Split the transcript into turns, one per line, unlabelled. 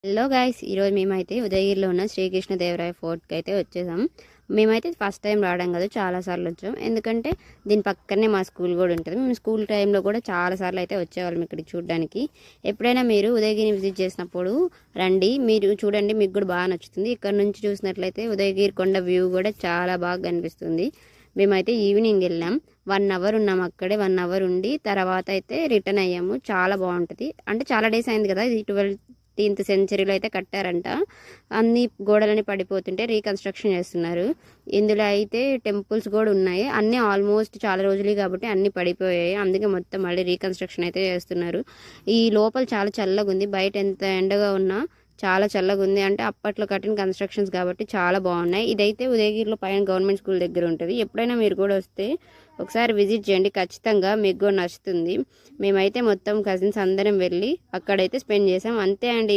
Hello guys, ఈరోజు మేమైతే ఉదయగిరిలో ఉన్న శ్రీకృష్ణదేవరాయ ఫోర్ట్కి అయితే వచ్చేసాం. మేమైతే ఫస్ట్ టైం రావడం కదా, చాలాసార్లు వచ్చాం. ఎందుకంటే దీని పక్కనే మా స్కూల్ కూడా ఉంటుంది. మేము స్కూల్ టైంలో కూడా చాలాసార్లు అయితే వచ్చేవాళ్ళం ఇక్కడికి చూడడానికి. ఎప్పుడైనా మీరు ఉదయగిరిని విజిట్ చేసినప్పుడు రండి, మీరు చూడండి, మీకు కూడా బాగా నచ్చుతుంది. ఇక్కడ నుంచి చూసినట్లయితే ఉదయగిరి కొండ వ్యూ కూడా చాలా బాగా కనిపిస్తుంది. మేమైతే ఈవినింగ్ వెళ్ళాం, 1 అవర్ ఉన్నాం అక్కడే. 1 అవర్ ఉండి తర్వాత అయితే రిటర్న్ అయ్యాము. చాలా బాగుంటుంది. అంటే చాలా డేస్ అయింది కదా, ఇది 12th సెంచరీలో అయితే కట్టారంట. అన్ని గోడలని పడిపోతుంటే రీకన్స్ట్రక్షన్ చేస్తున్నారు. ఇందులో అయితే టెంపుల్స్ కూడా ఉన్నాయి. అన్నీ ఆల్మోస్ట్ చాలా రోజులు కాబట్టి అన్నీ పడిపోయాయి. అందుకే మొత్తం మళ్ళీ రీకన్స్ట్రక్షన్ అయితే చేస్తున్నారు. ఈ లోపల చాలా చల్లగా ఉంది. బయట ఎంత ఎండగా ఉన్నా చాలా చల్లగా ఉంది. అంటే అప్పట్లో కట్టిన కన్స్ట్రక్షన్స్ కాబట్టి చాలా బాగున్నాయి. ఇదైతే ఉదయగిరిలో పైన గవర్నమెంట్ స్కూల్ దగ్గర ఉంటుంది. ఎప్పుడైనా మీరు కూడా వస్తే ఒకసారి విజిట్ చేయండి, ఖచ్చితంగా మీకు కూడా నచ్చుతుంది. మేమైతే మొత్తం కజిన్స్ అందరం వెళ్ళి అక్కడైతే స్పెండ్ చేసాం. అంతే అండి.